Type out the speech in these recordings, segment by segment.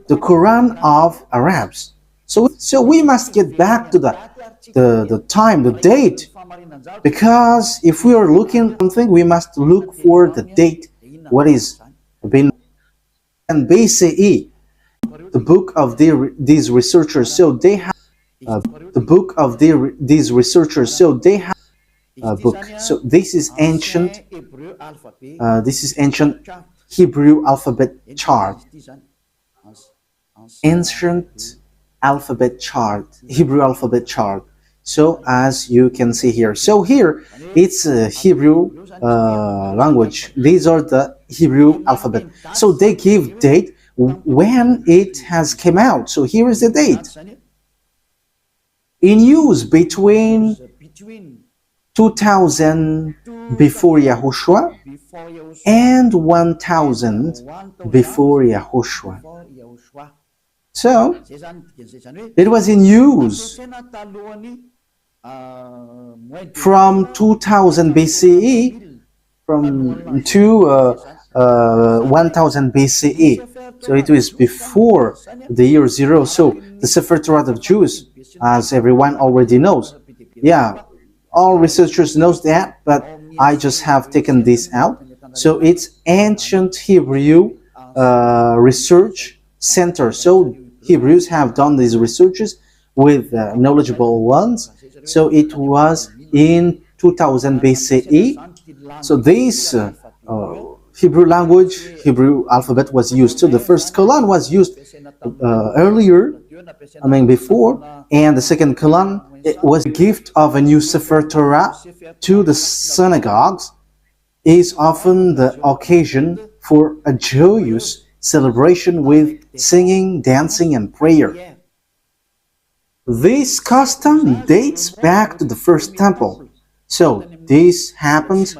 the Quran of Arabs. So we must get back to the time, the date, because if we are looking at something, we must look for the date. What is been and BCE, the book of these researchers. So they have the book of these researchers. So they have a book. So this is ancient. This is ancient Hebrew alphabet chart. Ancient alphabet chart, Hebrew alphabet chart. So as you can see here, so here it's Hebrew language. These are the Hebrew alphabet. So they give date when it has came out. So here is the date. In use between 2000 before Yahushua and 1000 before Yahushua. So it was in use from 2000 BCE to 1000 BCE. So it was before the year 0. So the Sefer Torah of Jews, as everyone already knows. Yeah, all researchers knows that, but I just have taken this out. So it's ancient Hebrew research center. So Hebrews have done these researches with knowledgeable ones. So it was in 2000 BCE. So this Hebrew language, Hebrew alphabet was used. So the first Quran was used earlier, before, and the second Quran, it was a gift of a new Sefer Torah to the synagogues, is often the occasion for a joyous celebration with singing, dancing, and prayer. This custom dates back to the first temple. So this happened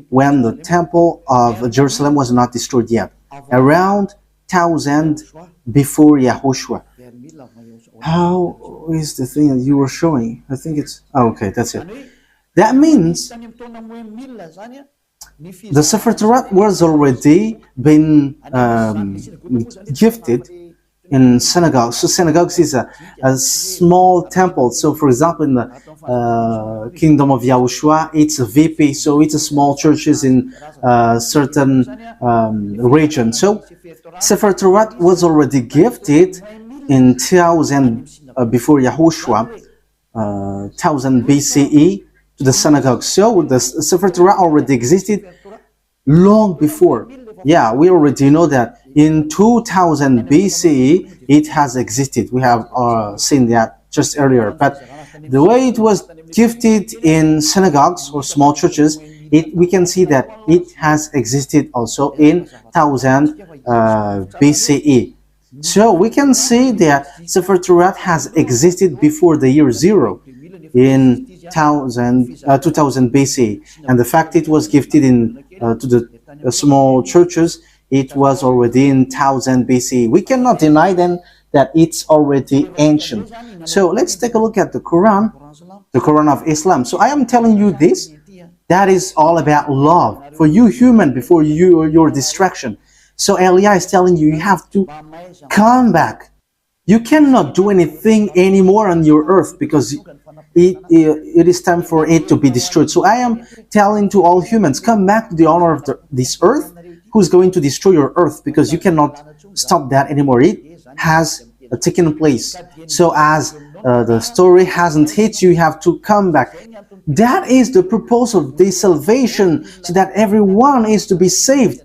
when the temple of Jerusalem was not destroyed yet, around 1000 before Yahushua. How is the thing that you were showing? I think it's... Oh, okay, that's it. That means the Sefer Torah was already been gifted in synagogues. So synagogues is a small temple. So for example, in the kingdom of Yahushua, it's a VP. So it's a small churches in certain region. So Sefer Torah was already gifted in 1000 before Yahushua, 1000 BCE to the synagogue. So the Sefer Torah already existed long before. Yeah, we already know that in 2000 BCE it has existed. We have seen that just earlier. But the way it was gifted in synagogues or small churches, we can see that it has existed also in 1000 BCE. So we can see that Sefer Torah has existed before the year 0 in 2000 BC, and the fact it was gifted in to the small churches, it was already in 1000 BC. We cannot deny then that it's already ancient. So let's take a look at the Quran of Islam. So I am telling you this, that is all about love for you human before your distraction. So Elia is telling you, you have to come back. You cannot do anything anymore on your earth because it is time for it to be destroyed. So I am telling to all humans, come back to the owner of this earth, who's going to destroy your earth, because you cannot stop that anymore. It has taken place. So as the story hasn't hit you, you have to come back. That is the purpose of this salvation, so that everyone is to be saved,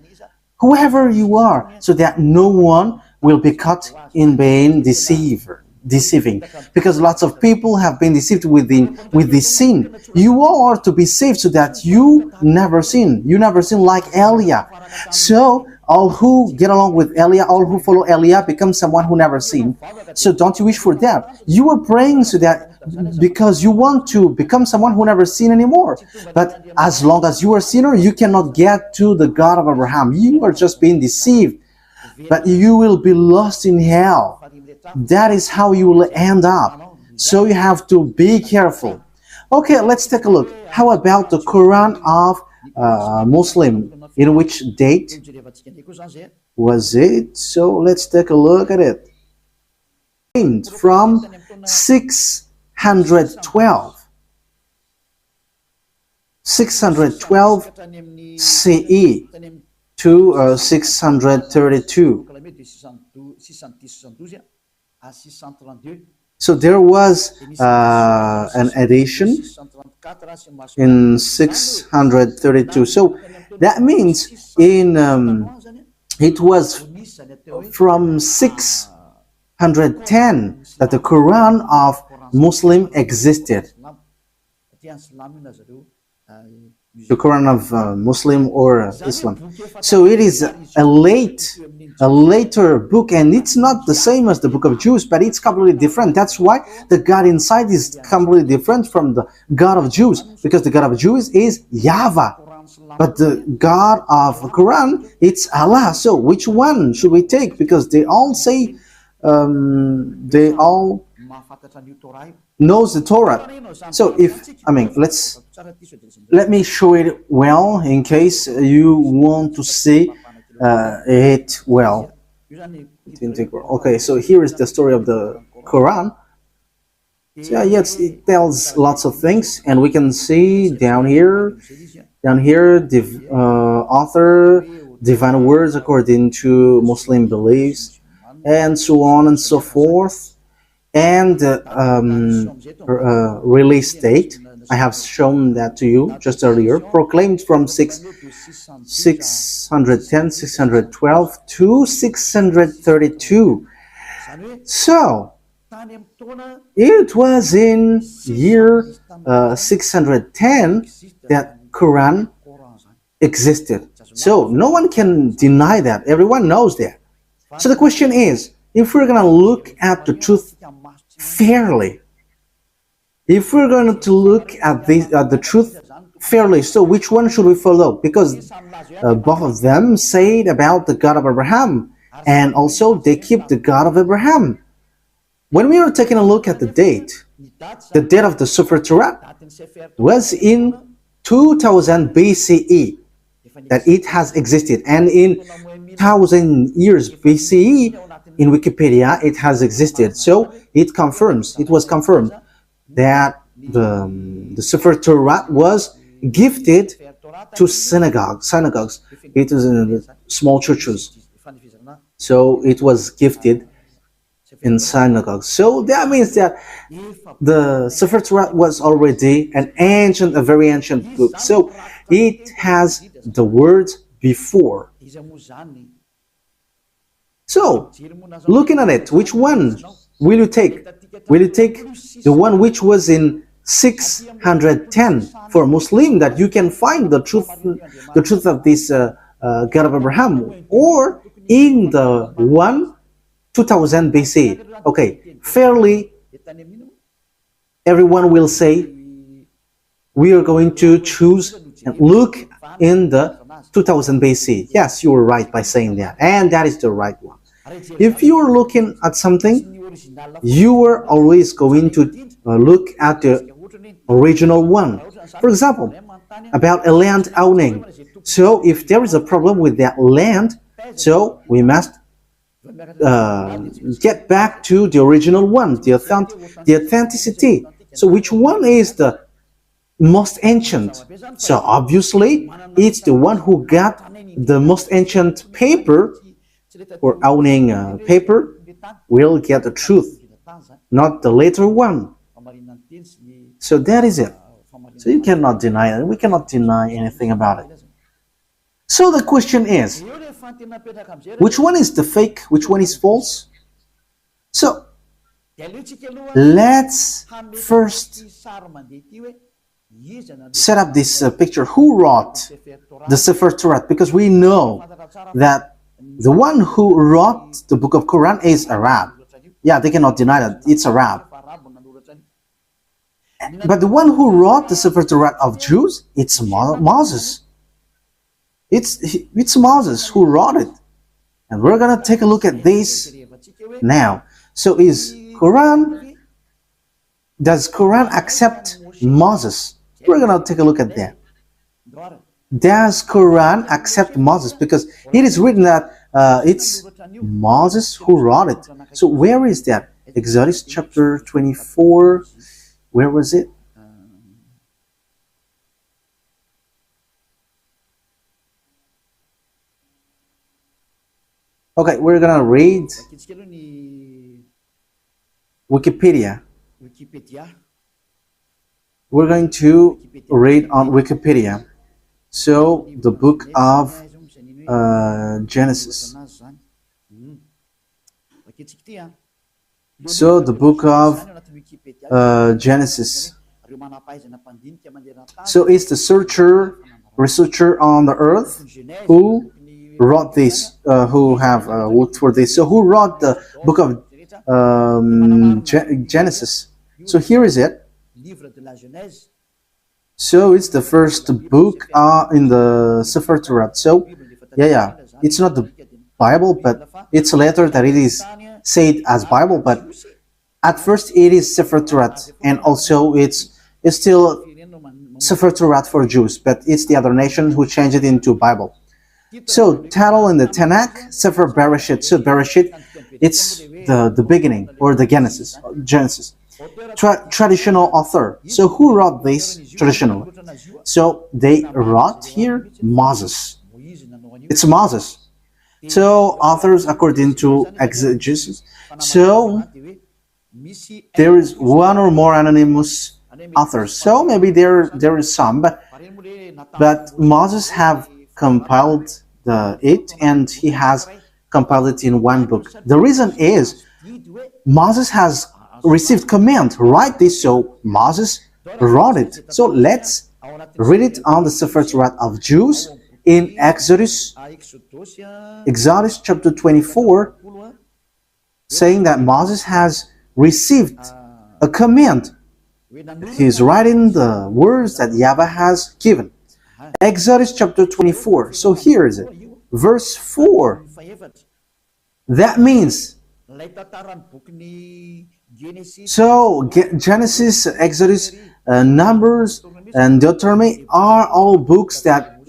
whoever you are, so that no one will be caught in being deceiving, because lots of people have been deceived with this sin. You all are to be saved so that you never sin. You never sin like Elia. So all who get along with Elia, all who follow Elia, become someone who never sinned. So don't you wish for that? You are praying so that because you want to become someone who never sinned anymore. But as long as you are a sinner, you cannot get to the God of Abraham. You are just being deceived. But you will be lost in hell. That is how you will end up. So you have to be careful. Okay, let's take a look. How about the Quran of Muslim? In which date was it? So let's take a look at it. From 612 CE to 632. So there was an addition in 632. So that means it was from 610 that the Quran of Muslim existed. The Quran of Muslim or Islam. So it is a later book, and it's not the same as the book of Jews, but it's completely different. That's why the God inside is completely different from the God of Jews, because the God of Jews is YAHVAH, but the God of Quran, it's Allah. So which one should we take? Because they all say, they all knows the Torah. So let me show it well in case you want to see it well. Okay, so here is the story of the Quran. So yes, it tells lots of things, and we can see down here, the author, divine words according to Muslim beliefs, and so on and so forth. And release date, I have shown that to you just earlier, proclaimed from 610, 612 to 632. So it was in year 610 that Quran existed. So no one can deny that. Everyone knows that. So the question is, if we're going to look at the truth fairly, if we're going to look at the truth fairly, so which one should we follow? Because both of them say about the God of Abraham, and also they keep the God of Abraham. When we are taking a look at the date of the Sefer Torah was in 2000 BCE that it has existed, and in 1000 years BCE in Wikipedia it has existed. So it was confirmed that the Sefer Torah was gifted to synagogues. It is in small churches. So it was gifted in synagogues. So that means that the Sefer Torah was already a very ancient book. So it has the words before. So, looking at it, which one will you take? Will you take the one which was in 610 for Muslim, that you can find the truth of this God of Abraham, or in the 2000 BC? Okay, fairly, everyone will say we are going to choose and look in the 2000 BC. Yes, you were right by saying that, and that is the right one. If you are looking at something, you are always going to look at the original one. For example, about a land owning. So if there is a problem with that land, so we must get back to the original one, the authenticity. So which one is the most ancient? So obviously it's the one who got the most ancient paper, or owning paper, will get the truth, not the later one. So that is it. So you cannot deny it. We cannot deny anything about it. So the question is, which one is the fake? Which one is false? So let's first set up this picture. Who wrote the Sefer Torah? Because we know that the one who wrote the book of Quran is Arab. Yeah, they cannot deny that it's Arab. But the one who wrote the Sefer Torah of Jews, it's Moses. It's Moses who wrote it. And we're going to take a look at this now. So does Quran accept Moses? We're going to take a look at that. Does Quran accept Moses? Because it is written that it's Moses who wrote it. So where is that? Exodus chapter 24. Where was it? Okay, we're gonna read Wikipedia. We're going to read on Wikipedia. So the book of Genesis. So the book of Genesis. So it's the researcher on the earth who wrote this, who have looked for this. So who wrote the book of Genesis? So here is it. So it's the first book in the Sefer Torat. So yeah, it's not the Bible, but it's a letter that it is said as Bible, but at first it is Sefer Torat, and also it's still Sefer Torat for Jews, but it's the other nation who changed it into Bible. So title in the Tanakh, Sefer Bereshit. So Bereshit, it's the beginning, or the Genesis. Traditional author. So who wrote this traditional? So they wrote here Moses. It's Moses. So authors according to exegesis. So there is one or more anonymous authors. So maybe there is some, but Moses have compiled it, and he has compiled it in one book. The reason is Moses has received command, write this, so Moses wrote it. So let's read it on the Sefer Torah of Jews in Exodus chapter 24, saying that Moses has received a command. He's writing the words that YAHVAH has given. Exodus chapter 24. So here is it. Verse 4. That means, so Genesis, Exodus, Numbers, and Deuteronomy are all books that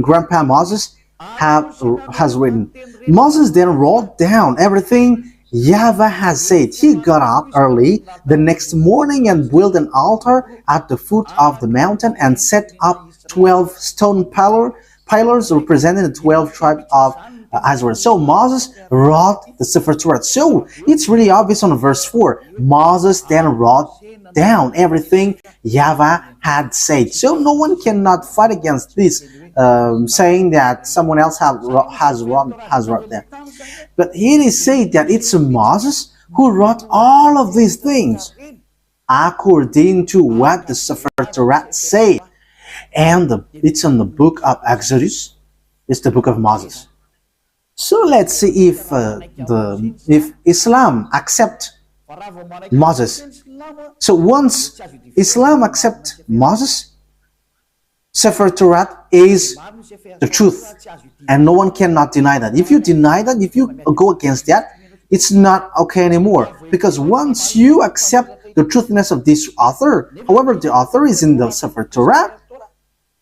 Grandpa Moses has written. Moses then wrote down everything YAHVAH has said. He got up early the next morning and built an altar at the foot of the mountain and set up 12 stone pillars representing the 12 tribes of Israel. So Moses wrote the Sefer Torah. So it's really obvious on verse 4. Moses then wrote down everything YAHVAH had said. So no one cannot fight against this, saying that someone else has wrote that. But it is said that it's Moses who wrote all of these things according to what the Sefer Torah said. And it's in the book of Exodus. It's the book of Moses. So let's see if Islam accept Moses. So once Islam accept Moses, Sefer Torah is the truth, and no one cannot deny that. If you deny that, if you go against that, it's not okay anymore. Because once you accept the truthiness of this author, however, the author is in the Sefer Torah,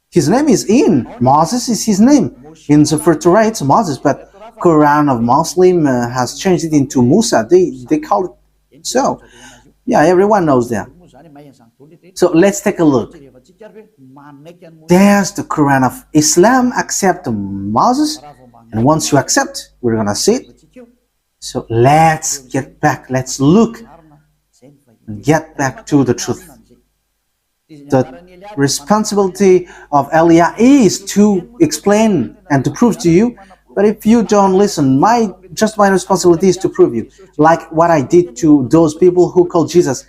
his name is in. Moses is his name. In Sefer Torah, it's Moses, but Quran of Muslim has changed it into Musa. They call it so. Yeah, everyone knows that. So let's take a look. Does the Quran of Islam accept Moses? And once you accept, we're going to see it. So let's get back. Let's look and get back to the truth. The responsibility of Elia is to explain and to prove to you. But if you don't listen, my responsibility is to prove you. Like what I did to those people who called Jesus.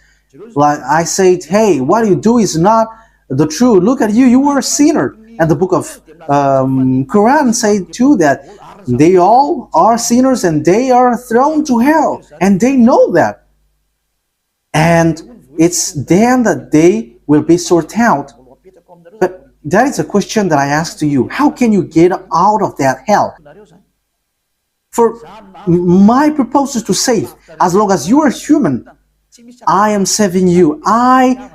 Like I said, hey, what you do is not the truth. Look at you, you were a sinner. And the book of Quran said too that they all are sinners and they are thrown to hell. And they know that. And it's then that they will be sorted out. But that is a question that I ask to you. How can you get out of that hell? For my purpose is to save. As long as you are human, I am saving you. I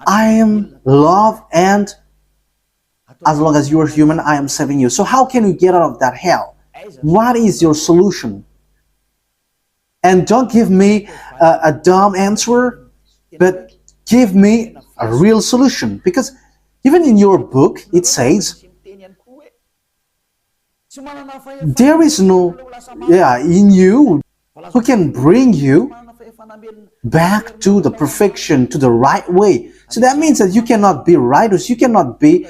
am love, and as long as you are human, I am saving you. So how can you get out of that hell? What is your solution? And don't give me a dumb answer, but give me a real solution. Because even in your book, it says, there is no, in you who can bring you back to the perfection, to the right way. So that means that you cannot be righteous, you cannot be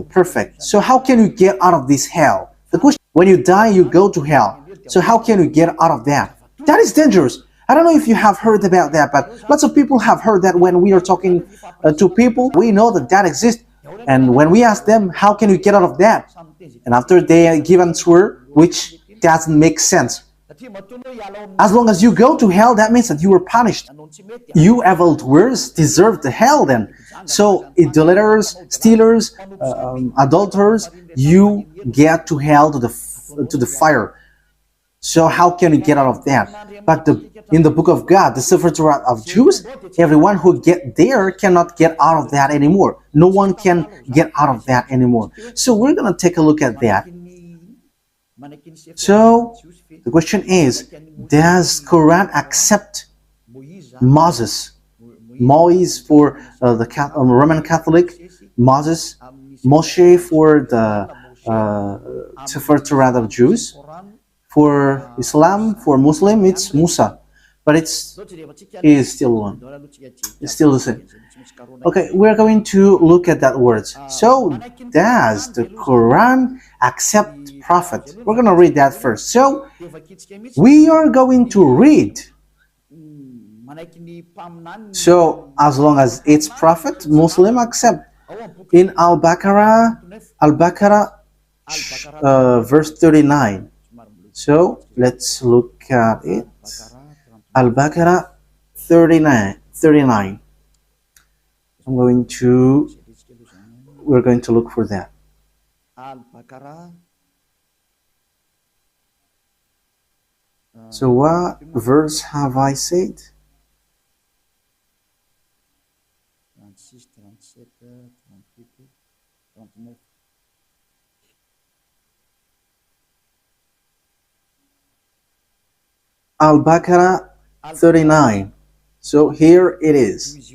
perfect. So how can you get out of this hell? The question, when you die, you go to hell. So how can you get out of that? That is dangerous. I don't know if you have heard about that, but lots of people have heard that when we are talking to people, we know that that exists. And when we ask them, how can you get out of that? And after they give an answer, which doesn't make sense. As long as you go to hell, that means that you were punished. You evildoers deserve the hell then. So idolaters, stealers, adulterers, you get to hell, to the fire. So how can you get out of that? But in the book of God, the Sefer Torah of Jews, everyone who get there cannot get out of that anymore. No one can get out of that anymore. So we're going to take a look at that. So the question is, does Quran accept Moses? Moise for the Roman Catholic, Moses, Moshe for the Sefer Torah of Jews. For Islam, for Muslim, it's Musa, but he is still one. It's still the same. Okay, we're going to look at that words. So, does the Quran accept prophet? We're going to read that first. So, we are going to read. So, as long as it's prophet, Muslim accept. In Al-Baqarah, verse 39. So let's look at it. Al-Baqarah 39. We're going to look for that. So what verse have I said? Al-Baqarah 39. So here it is.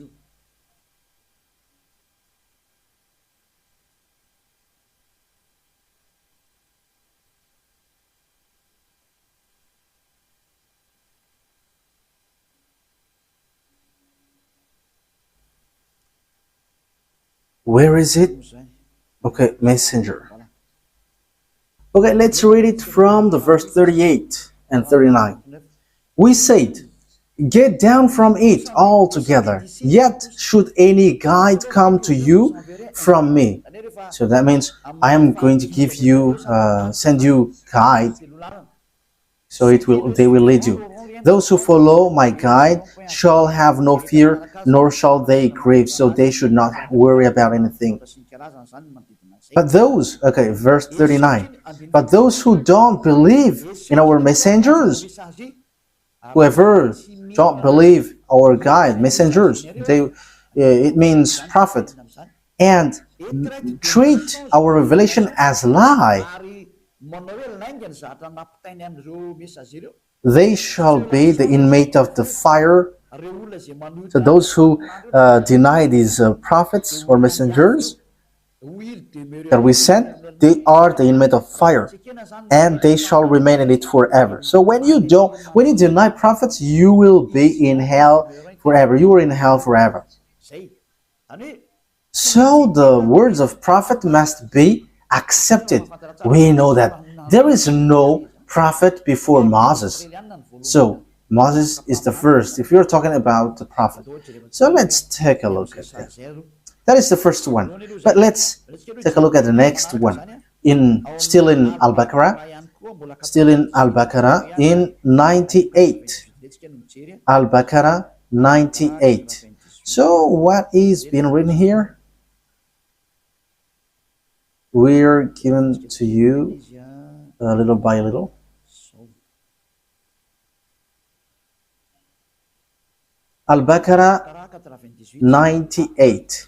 Where is it? Okay, Messenger. Okay, let's read it from the verse 38 and 39. We said, get down from it altogether, yet should any guide come to you from me. So that means I am going to give you, send you guide, so they will lead you. Those who follow my guide shall have no fear, nor shall they grieve, so they should not worry about anything. But those, okay, verse 39, but those who don't believe in our messengers, whoever don't believe our guide, messengers, it means prophet, and treat our revelation as lie, they shall be the inmate of the fire. So those who deny these prophets or messengers that we sent, they are the inmate of fire, and they shall remain in it forever. So when you deny prophets, you will be in hell forever. You are in hell forever. So the words of prophet must be accepted. We know that there is no prophet before Moses. So Moses is the first, if you're talking about the prophet. So let's take a look at that. That is the first one. But let's take a look at the next one. Still in Al-Baqarah. In 98. Al-Baqarah 98. So what is being written here? We're given to you little by little. Al-Baqarah 98.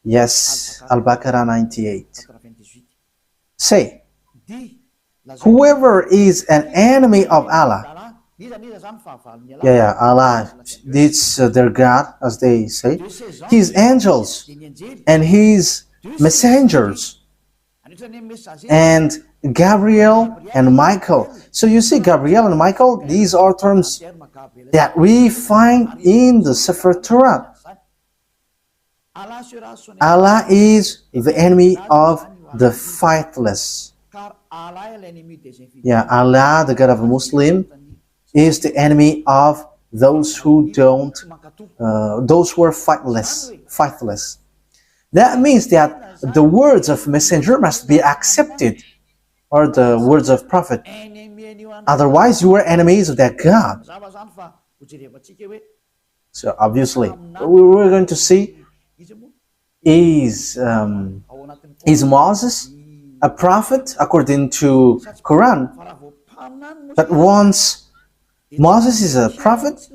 Yes, Al-Baqarah 98. Say, whoever is an enemy of Allah, Allah, it's their God, as they say, his angels and his messengers, and Gabriel and Michael. So you see, Gabriel and Michael, these are terms that we find in the Sefer Torah. Allah is the enemy of the faithless. Yeah, Allah, the God of a Muslim, is the enemy of those who don't, those who are faithless. That means that the words of messenger must be accepted, or the words of prophet. Otherwise, you are enemies of that God. So obviously, we're going to see, is Moses a prophet according to Quran? But once Moses is a prophet,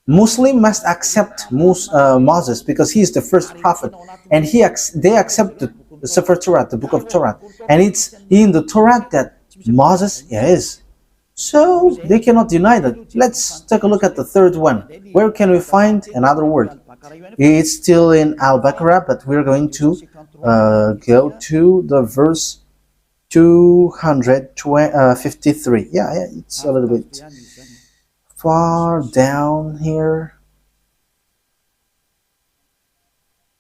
Muslim must accept Moses because he is the first prophet, and they accept the Sefer Torah, the book of Torah, and it's in the Torah that Moses is. So they cannot deny that. Let's take a look at the third one. Where can we find another word? It's still in Al-Baqarah, but we're going to go to the verse 253. Yeah, it's a little bit far down here.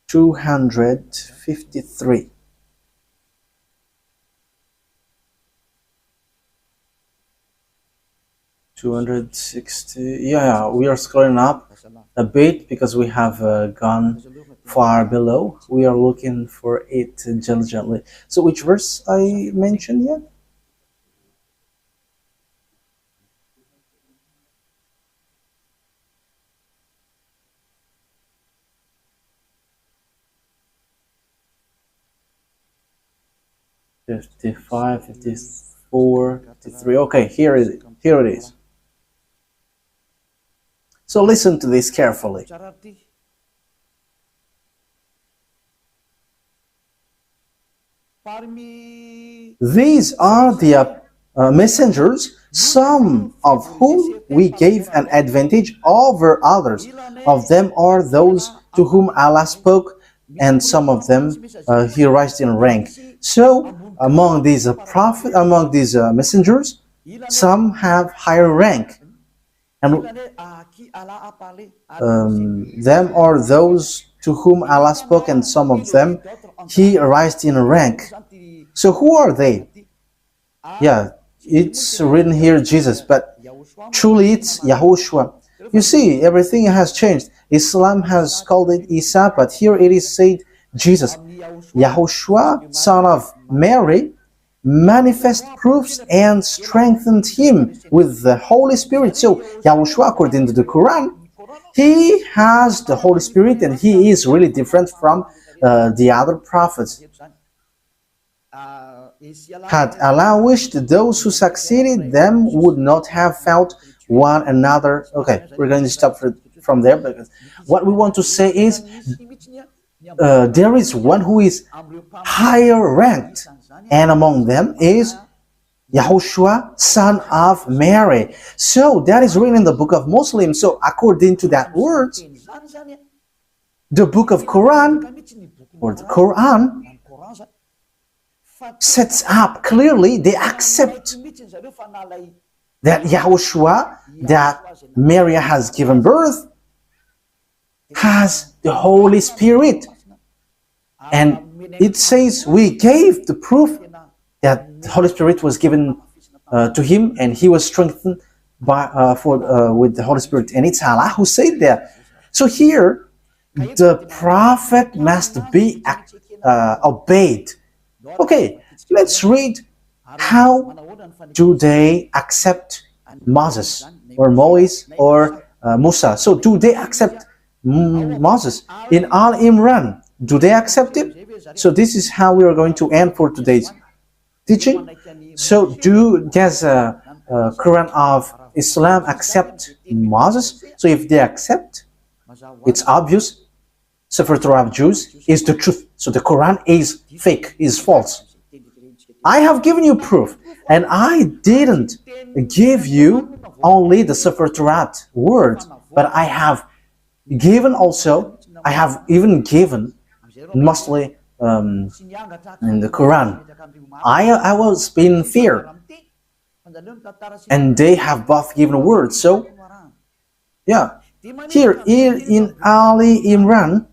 253. Yeah, we are scrolling up a bit because we have gone far below. We are looking for it diligently. So which verse I mentioned yet? "55, 54, 53. Okay, here it is. So listen to this carefully. These are the messengers, some of whom we gave an advantage over others. Of them are those to whom Allah spoke, and some of them He raised in rank. So among these messengers, some have higher rank, and them are those to whom Allah spoke, and some of them He raised in rank. So who are they? Yeah, it's written here Jesus, but truly it's YAHOSHUAH. You see, everything has changed. Islam has called it Isa, but here it is said Jesus. YAHOSHUAH, son of Mary, manifest proofs and strengthened him with the Holy Spirit. So YAHOSHUAH, according to the Quran, he has the Holy Spirit, and he is really different from the other prophets. Had Allah wished, those who succeeded them would not have felt one another. Okay, we're going to stop from there, because what we want to say is there is one who is higher ranked, and among them is YAHOSHUAH, son of Mary. So that is written in the book of Muslims. So according to that word, the book of Quran, or the Quran, sets up clearly, they accept that YAHOSHUAH, that Mary has given birth, has the Holy Spirit. And it says we gave the proof that the Holy Spirit was given to him, and he was strengthened with the Holy Spirit. And it's Allah who said that. So here, the prophet must be obeyed. Okay, let's read how do they accept Moses or Moise or Musa. So do they accept Moses? In Al Imran, do they accept it? So this is how we are going to end for today's teaching. So does Quran of Islam accept Moses? So if they accept, it's obvious. Sefer Torah of Jews is the truth. So the Quran is fake, is false. I have given you proof, and I didn't give you only the Sefer Torah word, but I have given also, I have even given mostly in the Quran. I was in fear, and they have both given words. So, yeah, here in Ali Imran,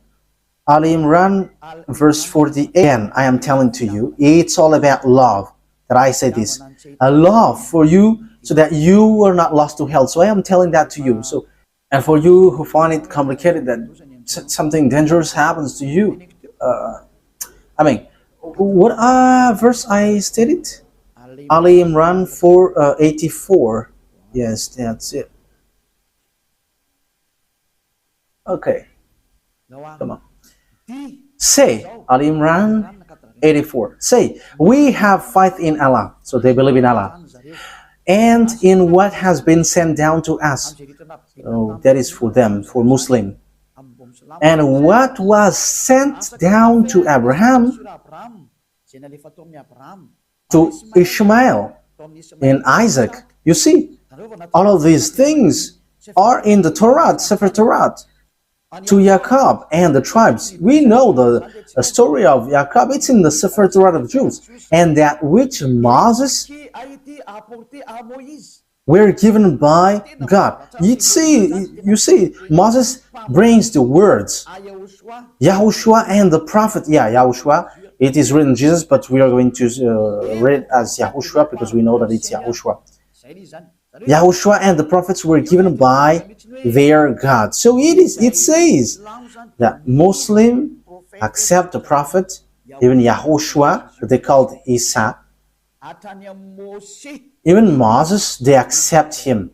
verse 48, again, I am telling to you, it's all about love. That I say this, a love for you, so that you are not lost to hell. So I am telling that to you. So, and for you who find it complicated that something dangerous happens to you, I mean, what verse I stated? Ali Imran 484. Yes, that's it. Okay, come on. Say, Ali Imran 84. Say, we have faith in Allah. So they believe in Allah. And in what has been sent down to us. So that is for them, for Muslim. And what was sent down to Abraham, to Ishmael, and Isaac. You see, all of these things are in the Torah, Sefer Torah. To Jacob and the tribes. We know the story of Jacob. It's in the Sefer Torah of Jews. And that which Moses were given by God. You see, Moses brings the words. YAHOSHUAH and the prophet. Yeah, YAHOSHUAH. It is written Jesus, but we are going to read it as YAHOSHUAH because we know that it's YAHOSHUAH. YAHOSHUAH and the prophets were given by their God. So it says that Muslim accept the prophet, even YAHOSHUAH, that they called Isa. Even Moses, they accept him.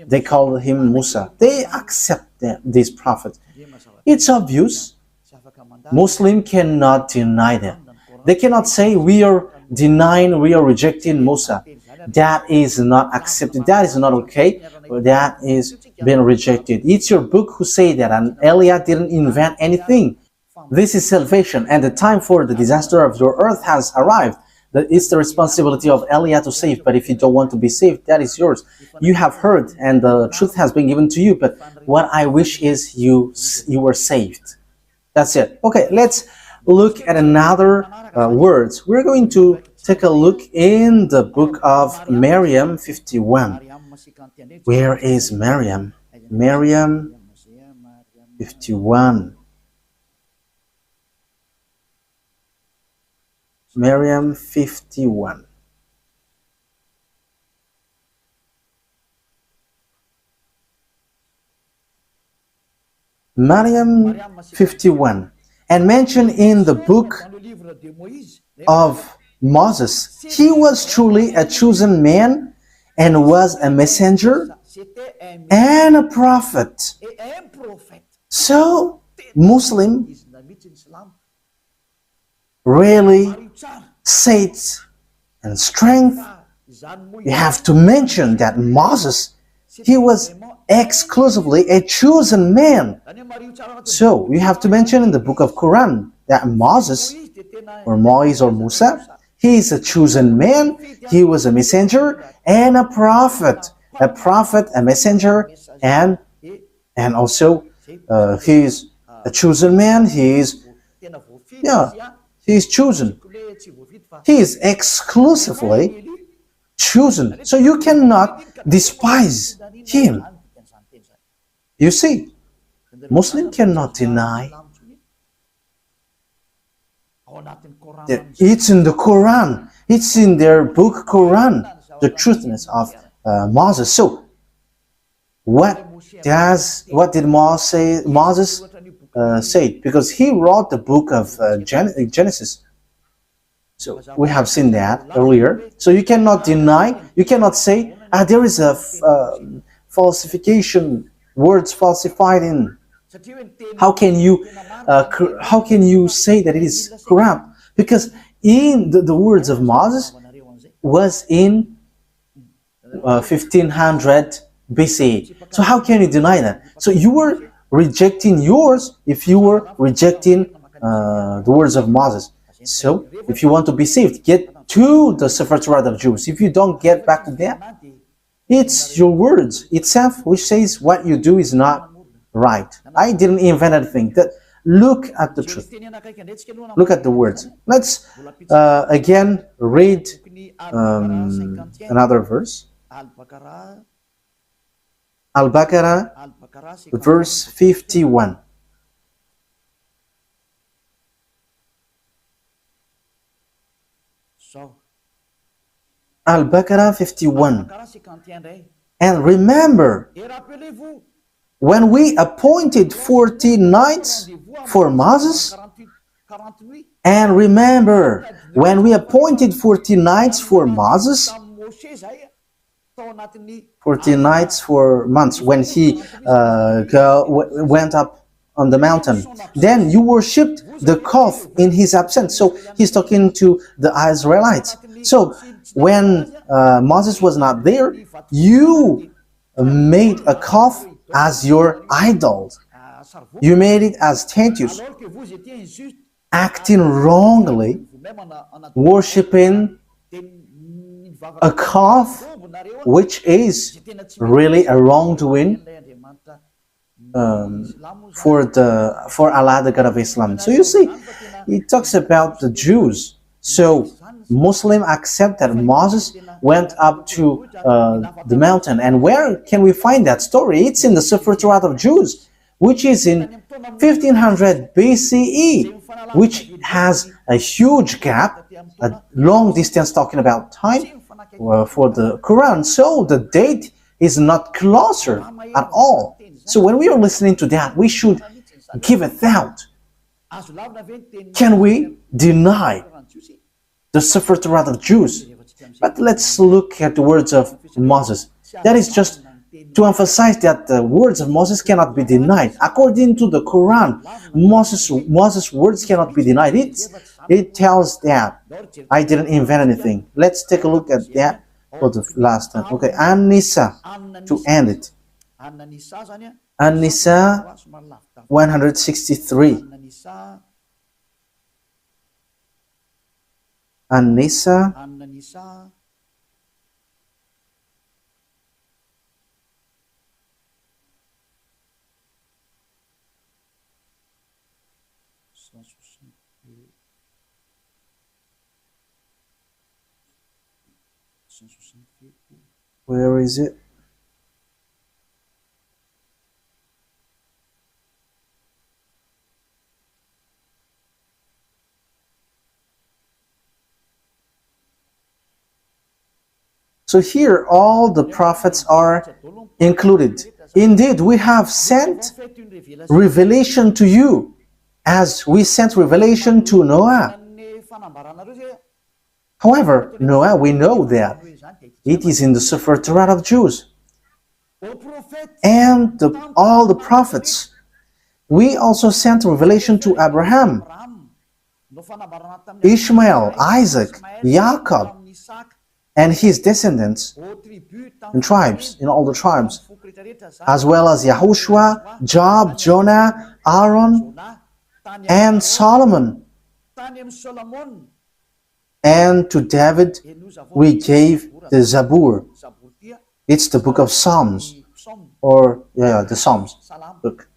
They call him Musa. They accept this prophet. It's obvious. Muslim cannot deny that. They cannot say we are denying, we are rejecting Musa. That is not accepted. That is not okay. That is being rejected. It's your book who say that, and Eliah didn't invent anything. This is salvation, and the time for the disaster of your earth has arrived. It's the responsibility of Eliah to save, but if you don't want to be saved, that is yours. You have heard, and the truth has been given to you, but what I wish is you were saved. That's it. Okay, let's look at another words. We're going to take a look in the book of Miriam 51. Where is Miriam? Miriam 51. Miriam 51. Miriam 51. And mentioned in the book of Moses, he was truly a chosen man and was a messenger and a prophet. So, Muslim really faith and strength, you have to mention that Moses, he was exclusively a chosen man. So you have to mention in the book of Quran that Moses, or Moise or Musa, he is a chosen man, he was a messenger and a prophet, a messenger, and also he is a chosen man. He is chosen. He is exclusively chosen. So you cannot despise him. You see, Muslim cannot deny that it's in the Quran. It's in their book Quran, the truthness of Moses. So, what did Moses say? Because he wrote the book of Genesis. So we have seen that earlier. So you cannot deny, you cannot say, there is a falsification, words falsified in. How can you say that it is corrupt? Because in the words of Moses was in 1500 BC. So how can you deny that? So you were rejecting yours if you were rejecting the words of Moses. So, if you want to be saved, get to the Sefer Torah of Jews. If you don't get back to that, it's your words itself which says what you do is not right. I didn't invent anything. Look at the truth. Look at the words. Let's again read another verse. Al-Baqarah, verse 51. Al-Baqarah 51. And remember, when we appointed 40 nights for Moses, and remember, when we appointed 40 nights for Moses, 40 nights for months, when he went up on the mountain, then you worshipped the calf in his absence. So he's talking to the Israelites. So when Moses was not there, you made a calf as your idol. You made it as statues, acting wrongly, worshipping a calf, which is really a wrongdoing for Allah, the God of Islam. So you see, it talks about the Jews. So Muslims accept that Moses went up to the mountain. And where can we find that story? It's in the Sefer Torah of Jews, which is in 1500 BCE, which has a huge gap, a long distance talking about time for the Quran. So the date is not closer at all. So when we are listening to that, we should give a thought. Can we deny the Sefer Torah of Jews? But let's look at the words of Moses. That is just to emphasize that the words of Moses cannot be denied. According to the Quran, Moses' words cannot be denied. It tells that. I didn't invent anything. Let's take a look at that for the last time. Okay, An-Nisa, to end it. An-Nisa 163. An-Nisa where is it? So here all the prophets are included. Indeed, we have sent revelation to you as we sent revelation to Noah. However, Noah, we know that it is in the Sefer Torah of Jews. And all the prophets. We also sent revelation to Abraham, Ishmael, Isaac, Jacob, and his descendants and tribes, in all the tribes, as well as YAHOSHUAH, Job, Jonah, Aaron, and Solomon. And to David we gave the Zabur. It's the book of Psalms, or the Psalms book.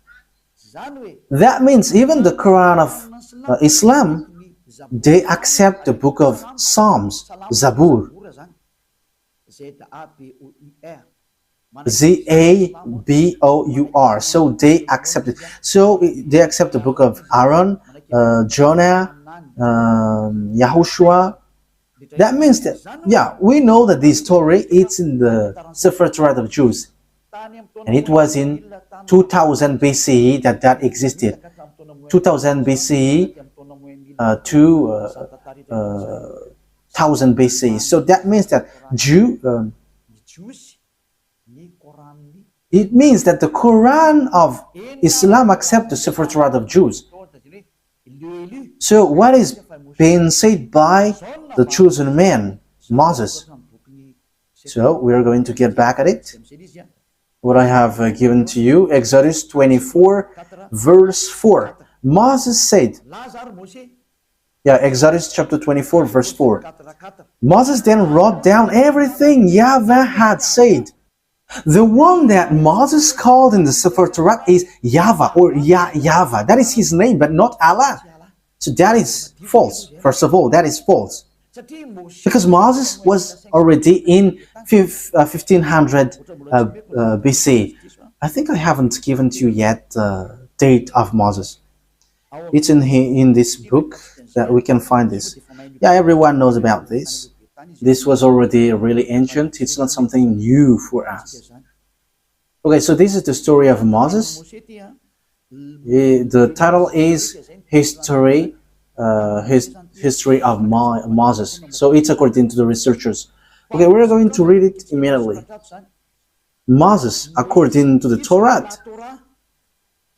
That means even the Quran of Islam, they accept the book of Psalms, Zabur. Z-A-B-O-U-R. So they accept it. So they accept the book of Aaron, Jonah, YAHOSHUAH. That means that, we know that this story, it's in the Sefer Torah of Jews. And it was in 2000 BCE that existed. 2000 BCE to 1000 BCE. So that means that it means that the Quran of Islam accepts the Sefer Torah of Jews. So what is being said by the chosen man, Moses? So we are going to get back at it. what I have given to you. Exodus 24, verse 4. Moses said, Exodus chapter 24, verse 4. Moses then wrote down everything YAHVAH had said. The one that Moses called in the Sefer Torah is YAHVAH or YAHVAH. That is his name, but not Allah. So that is false. First of all, that is false. Because Moses was already in 1500 BC. I think I haven't given to you yet the date of Moses. It's in this book that we can find this. Yeah, everyone knows about this. This was already really ancient. It's not something new for us. Okay, so this is the story of Moses. The title is History of Moses. So it's according to the researchers. Okay, we're going to read it immediately. Moses, according to the torat,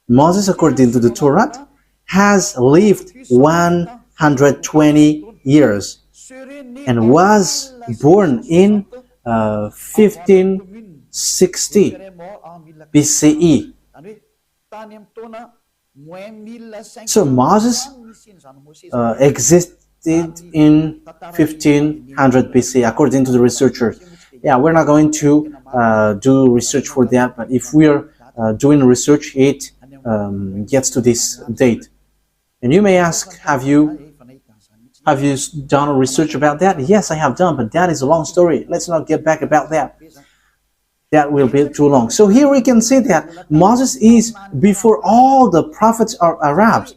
Moses, according to the torat, has lived 120 years and was born in 1560 BCE. So Moses existed in 1500 BC, according to the researchers. Yeah, we're not going to do research for that, but if we are doing research, it gets to this date. And you may ask, have you done research about that? Yes, I have done, but that is a long story. Let's not get back about that. That will be too long. So here we can see that Moses is before all the prophets are Arabs,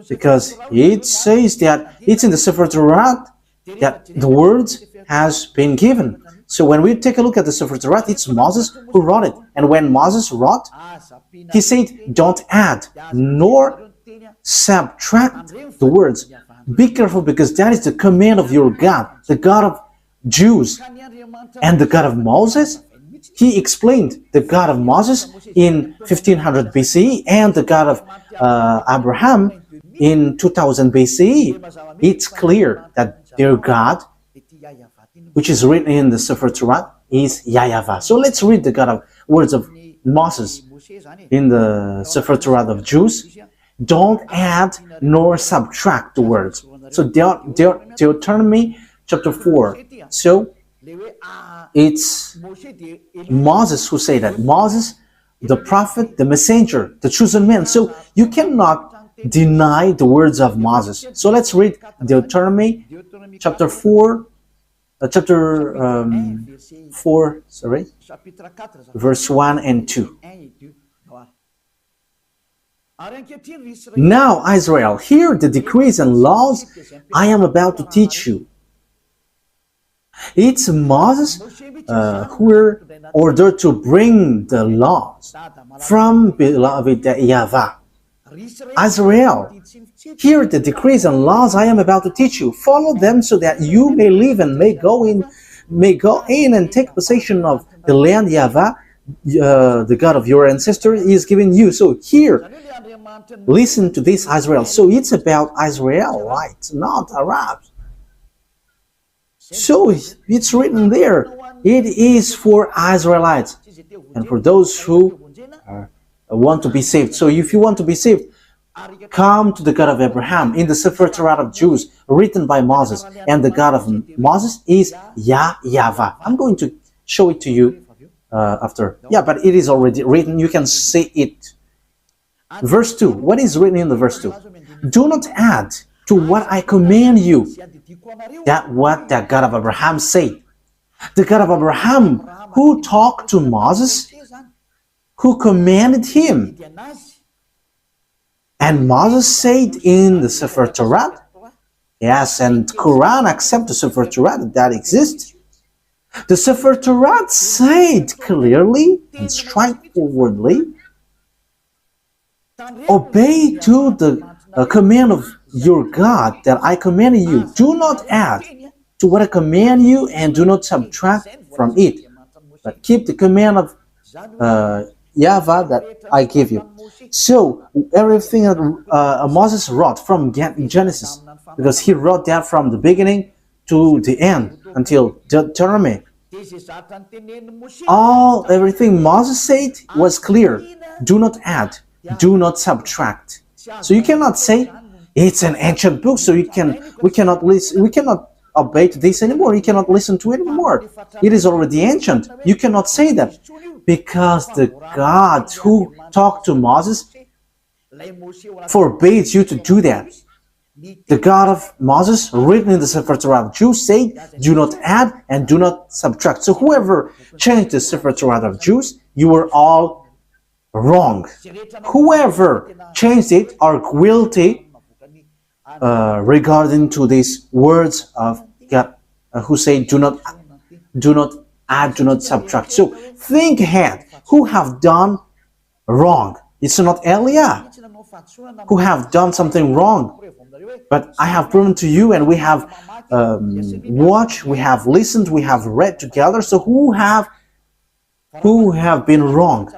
because it says that it's in the Sefer Torah that the words has been given. So when we take a look at the Sefer Torah, it's Moses who wrote it. And when Moses wrote, he said, don't add nor subtract the words. Be careful, because that is the command of your God, the God of Jews. And the God of Moses, he explained the God of Moses in 1500 BCE and the God of Abraham in 2000 BCE. It's clear that their God, which is written in the Sefer Torah, is YAHVAH. So let's read the words of Moses in the Sefer Torah of Jews. Don't add nor subtract the words. So Deuteronomy chapter 4. So it's Moses who said that. Moses, the prophet, the messenger, the chosen man. So you cannot deny the words of Moses. So let's read Deuteronomy chapter 4, verse 1 and 2. Now, Israel, hear the decrees and laws I am about to teach you. It's Moses who were ordered to bring the laws from beloved YAHVAH. Israel, hear the decrees and laws I am about to teach you. Follow them so that you may live and may go in and take possession of the land YAHVAH, the God of your ancestors, is giving you. So here, listen to this, Israel. So it's about Israelites, not Arabs. So it's written there. It is for Israelites and for those who want to be saved. So if you want to be saved, come to the God of Abraham in the Sefer Torah of Jews, written by Moses. And the God of Moses is YAHVAH. I'm going to show it to you after. Yeah, but it is already written. You can see it. Verse 2. What is written in the verse 2? Do not add to what I command you. That what the God of Abraham said. The God of Abraham who talked to Moses, who commanded him. And Moses said in the Sefer Torah, yes, and Quran accept the Sefer Torah that exists. The Sefer Torah said clearly and straightforwardly, obey to the command of your God that I command you. Do not add to what I command you and do not subtract from it, but keep the command of YAHVAH that I give you. So everything that Moses wrote from Genesis, because he wrote that from the beginning to the end until Deuteronomy. Everything Moses said was clear. Do not add, do not subtract. So you cannot say it's an ancient book, so we cannot obey to this anymore. You cannot listen to it anymore. It is already ancient. You cannot say that, because the God who talked to Moses forbids you to do that. The God of Moses, written in the Sefer Torah of Jews, said, do not add and do not subtract. So whoever changed the Sefer Torah of Jews, you were all wrong. Whoever changed it are guilty regarding to these words of God, who say, do not add, do not subtract. So think ahead. Who have done wrong? It's not Eliah who have done something wrong. But I have proven to you, and we have watched, we have listened, we have read together. So who have been wrong?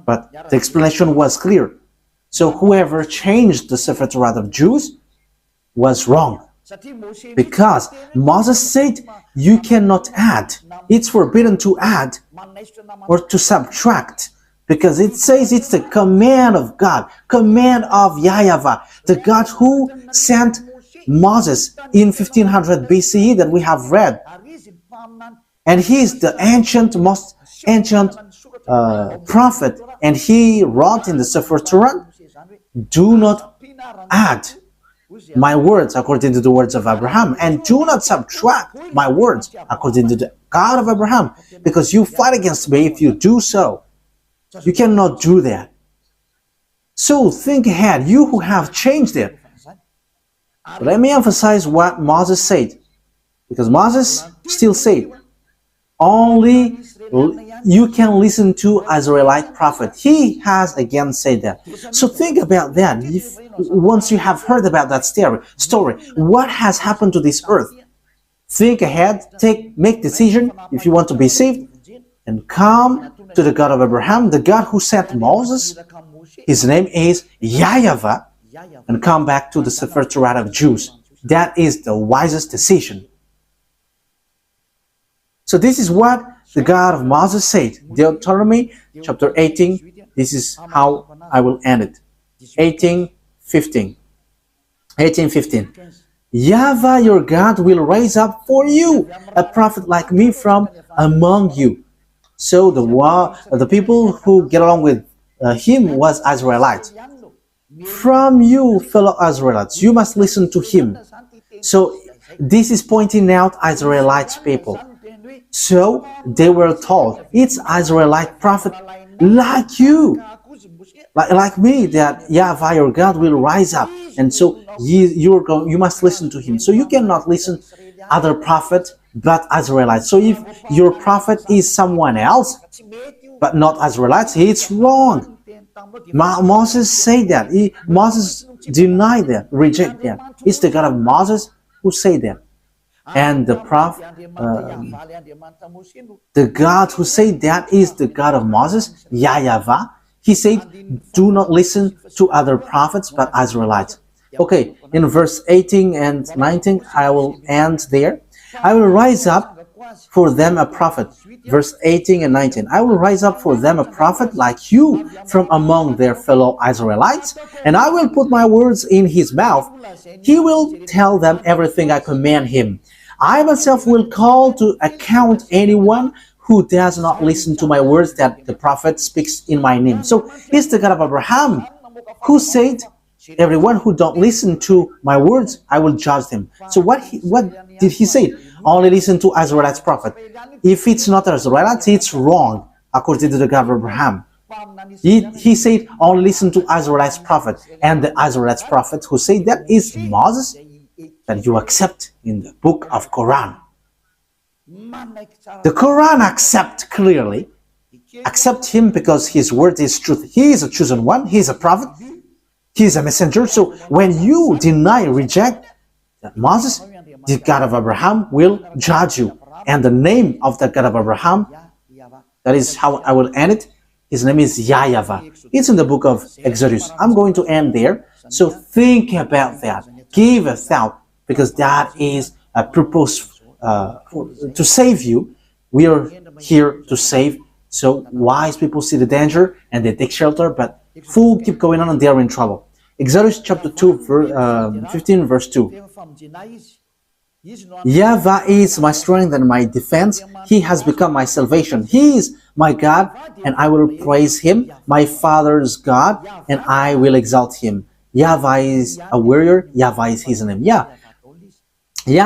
But the explanation was clear. So whoever changed the Sefer Torah of Jews was wrong, because Moses said you cannot add. It's forbidden to add or to subtract, because it says it's the command of God, command of YAHVAH, the God who sent Moses in 1500 BCE that we have read. And he is the most ancient prophet, and he wrote in the Sefer Torah, do not add my words according to the words of Abraham, and do not subtract my words according to the God of Abraham, because you fight against me if you do so. You cannot do that. So think ahead, you who have changed it. Let me emphasize what Moses said, because Moses still said, only you can listen to Israelite prophet. He has again said that. So think about that. Once you have heard about that story, what has happened to this earth? Think ahead, make decision if you want to be saved, and come to the God of Abraham, the God who sent Moses. His name is YAHVAH, and come back to the Sefer Torah of Jews. That is the wisest decision. So this is what the God of Moses said. Deuteronomy chapter 18. This is how I will end it. 18:15. YAHVAH your God will raise up for you a prophet like me from among you. So the people who get along with him was Israelites. From you, fellow Israelites, you must listen to him. So this is pointing out Israelites people. So they were told, it's Israelite prophet like you, like me, that YAHVAH your God will rise up, and so you must listen to him. So you cannot listen other prophet but Israelites. So if your prophet is someone else but not Israelites, it's wrong. Moses said that. Moses denied that, reject that. It's the God of Moses who said that. And the prophet, the God who said that is the God of Moses, YAHVAH. He said, do not listen to other prophets but Israelites. Okay, in verse 18 and 19, I will end there. I will rise up for them a prophet. Verse 18 and 19. I will rise up for them a prophet like you from among their fellow Israelites, and I will put my words in his mouth. He will tell them everything I command him. I myself will call to account anyone who does not listen to my words that the prophet speaks in my name. So it's the God of Abraham who said, everyone who don't listen to my words, I will judge them. So what did he say? Only listen to Israelite's prophet. If it's not Israelites, it's wrong, according to the God of Abraham. He said, only listen to Israelite's prophet. And the Israelite's prophet who said that is Moses, that you accept in the book of Quran. The Quran accept him because his word is truth. He is a chosen one. He is a prophet. He is a messenger. So when you deny, reject that Moses, the God of Abraham will judge you. And the name of the God of Abraham, that is how I will end it. His name is YAHVAH. It's in the book of Exodus. I'm going to end there. So think about that. Give a thought, because that is a purpose to save you We are here to save. So wise people see the danger and they take shelter, but fools keep going on and they are in trouble. Exodus chapter 15 verse 2. YAHVAH is my strength and my defense. He has become my salvation. He is my God, and I will praise him, my father's God, and I will exalt him. YAHVAH is a warrior. YAHVAH is his name. Yah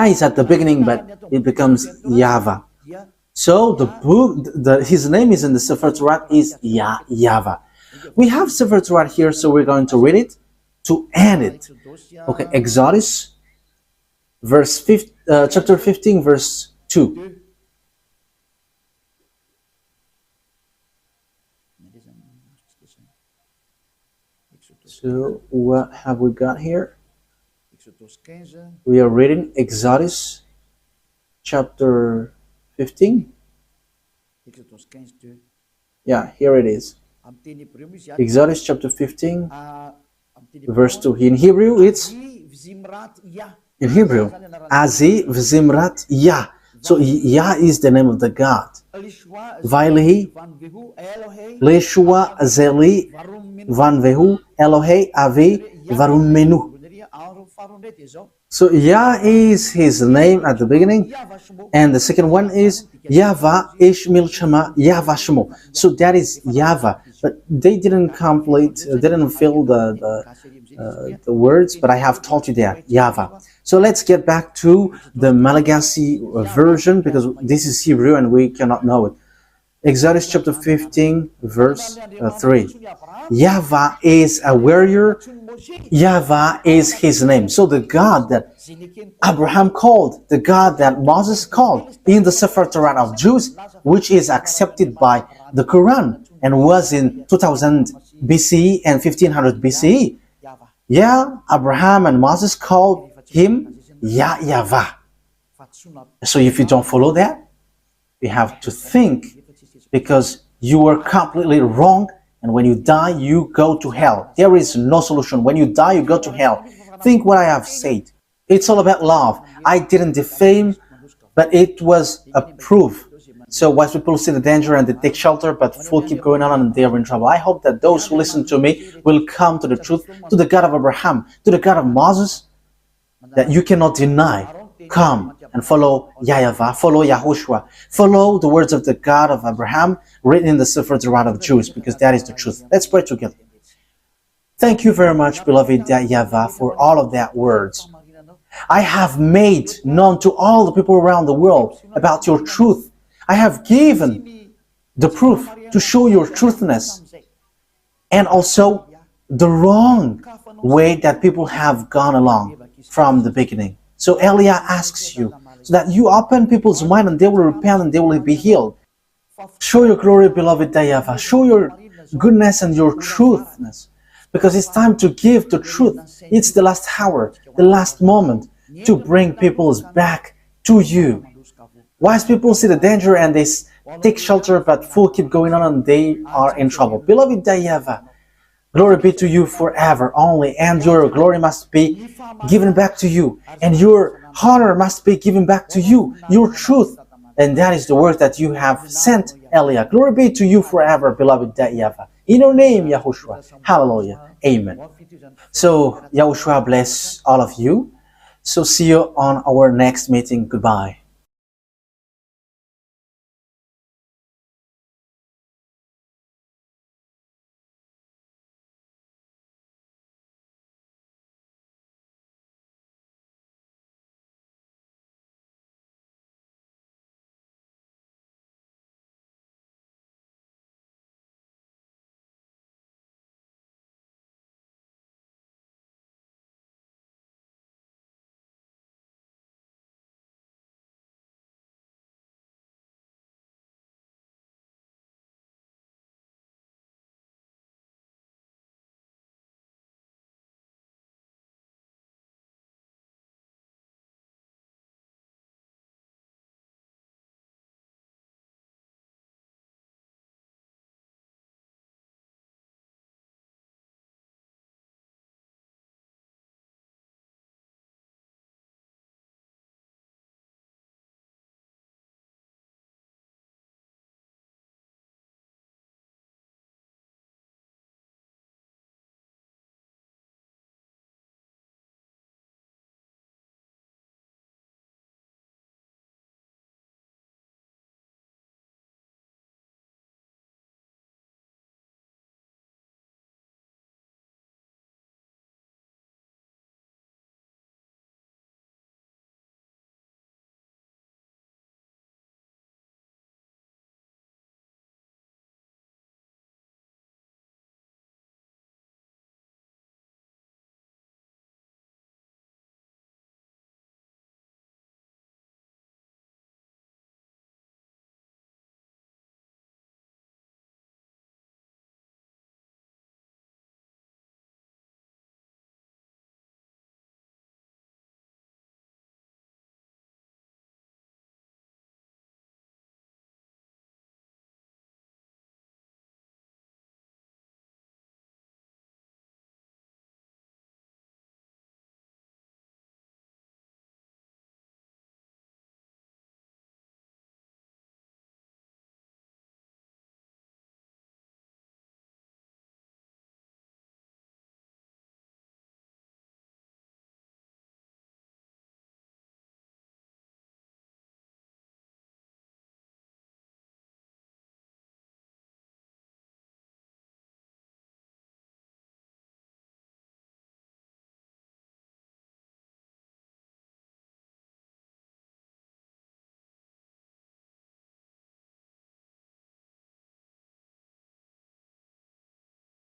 is at the beginning, but it becomes YAHVAH. So his name is in the Sefer Torah is YAHVAH. We have Sefer Torah here, so we're going to read it to end it. Okay, Exodus chapter 15 verse 2. So what have we got here? We are reading Exodus chapter 15. Yeah, here it is. Exodus chapter 15 verse 2. In Hebrew it's Azi V'Zimrat Yah. So Yah is the name of the God. Vailehi Leshua Zeli Vanvehu Elohe Avi Varumenu. So Yah is his name at the beginning, and the second one is YAHVAH Ishmil Shema YAHVAH Shemo. So that is YAHVAH, but they didn't fill the words, but I have told you that YAHVAH. So let's get back to the Malagasy version, because this is Hebrew and we cannot know it. Exodus chapter 15 verse 3. YAHVAH is a warrior. YAHVAH is his name. So the God that Abraham called, the God that Moses called in the Sefer Torah of Jews, which is accepted by the Quran and was in 2000 BCE and 1500 BCE. Yeah, Abraham and Moses called him YAHVAH. So if you don't follow that, you have to think, because you were completely wrong, and when you die, you go to hell. There is no solution. When you die, you go to hell. Think what I have said. It's all about love. I didn't defame, but it was a proof. So wise people see the danger and they take shelter, but fools keep going on and they are in trouble. I hope that those who listen to me will come to the truth, to the God of Abraham, to the God of Moses, that you cannot deny. Come and follow YAHVAH, follow YAHOSHUAH, follow the words of the God of Abraham written in the Sefer Torah of Jews, because that is the truth. Let's pray together. Thank you very much, beloved YAHVAH, for all of that words. I have made known to all the people around the world about your truth. I have given the proof to show your truthness, and also the wrong way that people have gone along from the beginning. So Elia asks you, so that you open people's mind and they will repent and they will be healed. Show your glory, beloved YAHVAH. Show your goodness and your truthness, because it's time to give the truth. It's the last hour, the last moment to bring peoples back to you. Wise people see the danger and they take shelter, but fools keep going on and they are in trouble. Beloved YAHVAH, glory be to you forever only, and your glory must be given back to you, and your honor must be given back to you, your truth. And that is the word that you have sent, Elia. Glory be to you forever, beloved YAHVAH. In your name, YAHOSHUAH. Hallelujah. Amen. So, YAHOSHUAH bless all of you. So see you on our next meeting. Goodbye.